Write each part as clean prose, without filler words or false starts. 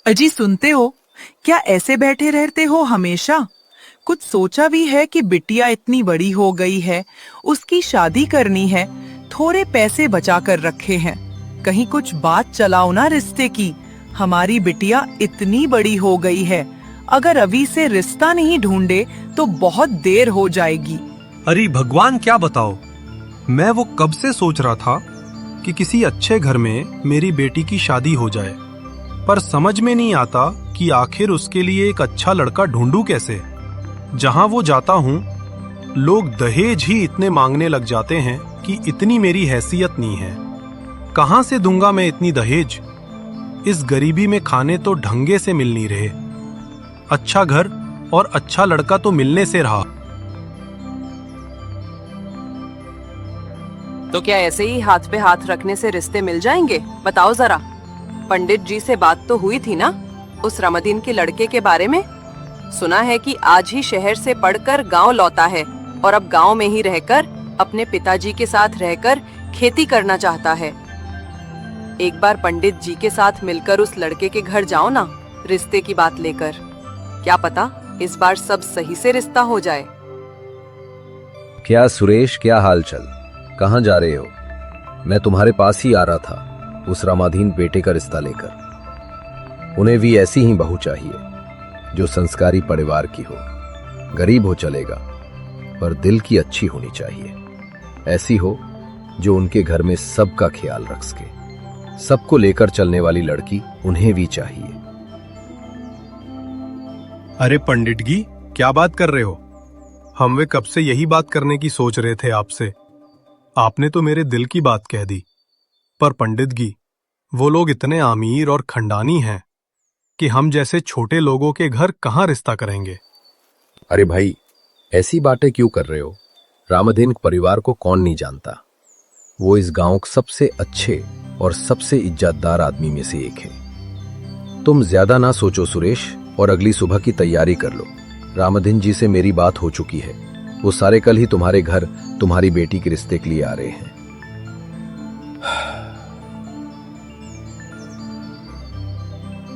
अजी सुनते हो? क्या ऐसे बैठे रहते हो हमेशा? कुछ सोचा भी है कि बिटिया इतनी बड़ी हो गई है, उसकी शादी करनी है, थोड़े पैसे बचा कर रखे हैं। कहीं कुछ बात चलाओ ना रिश्ते की। हमारी बिटिया इतनी बड़ी हो गई है, अगर अभी से रिश्ता नहीं ढूंढे तो बहुत देर हो जाएगी। अरे भगवान, क्या बताओ। मैं वो कब से सोच रहा था कि किसी अच्छे घर में मेरी बेटी की शादी हो जाए, पर समझ में नहीं आता कि आखिर उसके लिए एक अच्छा लड़का ढूंढूं कैसे। जहां वो जाता हूं, लोग दहेज ही इतने मांगने लग जाते हैं कि इतनी मेरी हैसियत नहीं है। कहां से दूंगा मैं इतनी दहेज? इस गरीबी में खाने तो ढंगे से मिल नहीं रहे। अच्छा घर और अच्छा लड़का तो मिलने से रहा। तो क्या ऐसे ही हाथ पे हाथ रखने से रिश्ते मिल जाएंगे? बताओ जरा। पंडित जी से बात तो हुई थी ना उस रमदीन के लड़के के बारे में? सुना है कि आज ही शहर से पढ़कर गांव लौटा है और अब गांव में ही रहकर अपने पिताजी के साथ रहकर खेती करना चाहता है। एक बार पंडित जी के साथ मिलकर उस लड़के के घर जाओ ना, रिश्ते की बात लेकर। क्या पता इस बार सब सही से रिश्ता हो जाए। क्या सुरेश, क्या हाल चल? कहाँ जा रहे हो? मैं तुम्हारे पास ही आ रहा था उस रामाधीन बेटे का रिश्ता लेकर। उन्हें भी ऐसी ही बहू चाहिए जो संस्कारी परिवार की हो। गरीब हो चलेगा, पर दिल की अच्छी होनी चाहिए। ऐसी हो जो उनके घर में सबका ख्याल रख सके। सबको लेकर चलने वाली लड़की उन्हें भी चाहिए। अरे पंडित जी, क्या बात कर रहे हो? हम वे कब से यही बात करने की सोच रहे थे आपसे। आपने तो मेरे दिल की बात कह दी। पर पंडित जी, वो लोग इतने अमीर और खंडानी हैं कि हम जैसे छोटे लोगों के घर कहाँ रिश्ता करेंगे। अरे भाई, ऐसी बातें क्यों कर रहे हो? रामाधीन परिवार को कौन नहीं जानता। वो इस गांव के सबसे अच्छे और सबसे इज्जतदार आदमी में से एक है। तुम ज्यादा ना सोचो सुरेश, और अगली सुबह की तैयारी कर लो। रामाधीन जी से मेरी बात हो चुकी है। वो सारे कल ही तुम्हारे घर तुम्हारी बेटी के रिश्ते के लिए आ रहे हैं।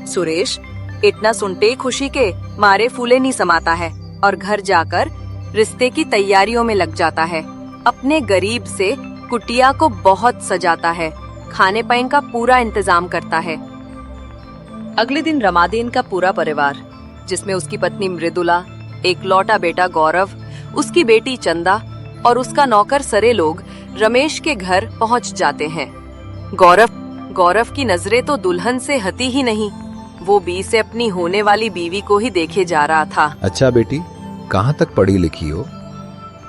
सुरेश, इतना सुनते ही खुशी के मारे फूले नहीं समाता है और घर जाकर रिश्ते की तैयारियों में लग जाता है। अपने गरीब से कुटिया को बहुत सजाता है, खाने पानी का पूरा इंतजाम करता है। अगले दिन रमादीन का पूरा परिवार, जिसमें उसकी पत्नी मृदुला, एक लौटा बेटा गौरव, उसकी बेटी चंदा और उसका नौकर सरे लोग रमेश के घर पहुंच जाते हैं। गौरव की नजरें तो दुल्हन से हटी ही नहीं। वो बी से अपनी होने वाली बीवी को ही देखे जा रहा था। अच्छा बेटी, कहाँ तक पढ़ी लिखी हो?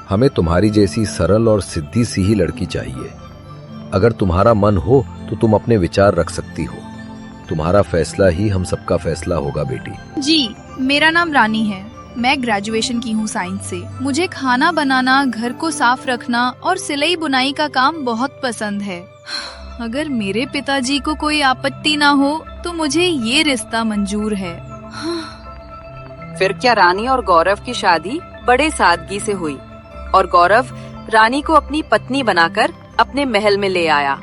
हमें तुम्हारी जैसी सरल और सीधी सी ही लड़की चाहिए। अगर तुम्हारा मन हो तो तुम अपने विचार रख सकती हो। तुम्हारा फैसला ही हम सबका फैसला होगा बेटी। जी, मेरा नाम रानी है। मैं ग्रेजुएशन की हूँ साइंस से। मुझे खाना बनाना, घर को साफ रखना और सिलाई बुनाई का काम बहुत पसंद है। अगर मेरे पिताजी को कोई आपत्ति ना हो तो मुझे ये रिश्ता मंजूर है। फिर क्या रानी और गौरव की शादी बड़े सादगी से हुई और गौरव रानी को अपनी पत्नी बनाकर अपने महल में ले आया।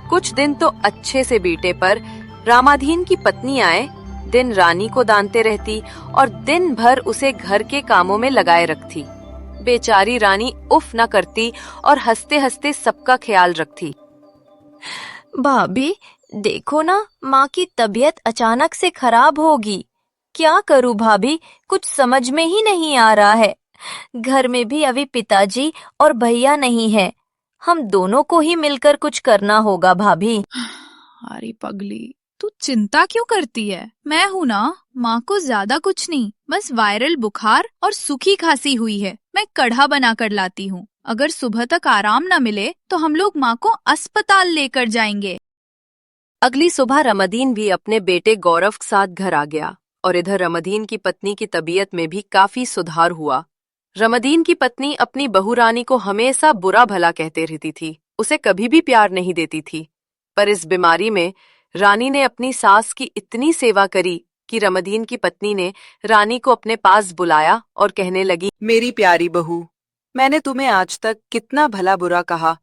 कुछ दिन तो अच्छे से बीते, पर रामाधीन की पत्नी आए दिन रानी को दानते रहती और दिन भर उसे घर के कामों में लगाए रखती। बेचारी रानी उफ न करती और हंसते हंसते सबका ख्याल रखती। भाभी, देखो ना, माँ की तबीयत अचानक से खराब होगी। क्या करूँ भाभी, कुछ समझ में ही नहीं आ रहा है। घर में भी अभी पिताजी और भैया नहीं है। हम दोनों को ही मिलकर कुछ करना होगा भाभी। अरे पगली, तू चिंता क्यों करती है? मैं हूँ ना। माँ को ज्यादा कुछ नहीं, बस वायरल बुखार और सूखी खांसी हुई है। मैं काढ़ा बना कर लाती हूँ। अगर सुबह तक आराम न मिले तो हम लोग माँ को अस्पताल लेकर जाएंगे। अगली सुबह रमदीन भी अपने बेटे गौरव के साथ घर आ गया और इधर रमदीन की पत्नी की तबीयत में भी काफी सुधार हुआ। रमदीन की पत्नी अपनी बहू रानी को हमेशा बुरा भला कहते रहती थी, उसे कभी भी प्यार नहीं देती थी। पर इस बीमारी में रानी ने अपनी सास की इतनी सेवा करी कि रमदीन की पत्नी ने रानी को अपने पास बुलाया और कहने लगी, मेरी प्यारी बहू, मैंने तुम्हें आज तक कितना भला बुरा कहा,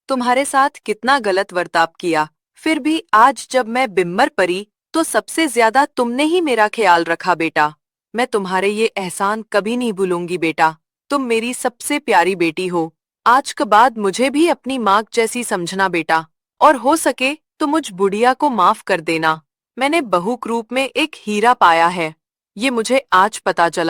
तुम्हारे साथ कितना गलत बर्ताव किया, फिर भी आज जब मैं बीमार पड़ी तो सबसे ज्यादा तुमने ही मेरा ख्याल रखा बेटा। मैं तुम्हारे ये एहसान कभी नहीं भूलूंगी बेटा। तुम मेरी सबसे प्यारी बेटी हो। आज के बाद मुझे भी अपनी माँ जैसी समझना बेटा, और हो सके तो मुझ बुढ़िया को माफ कर देना। मैंने बहू के रूप में एक हीरा पाया है, ये मुझे आज पता चला।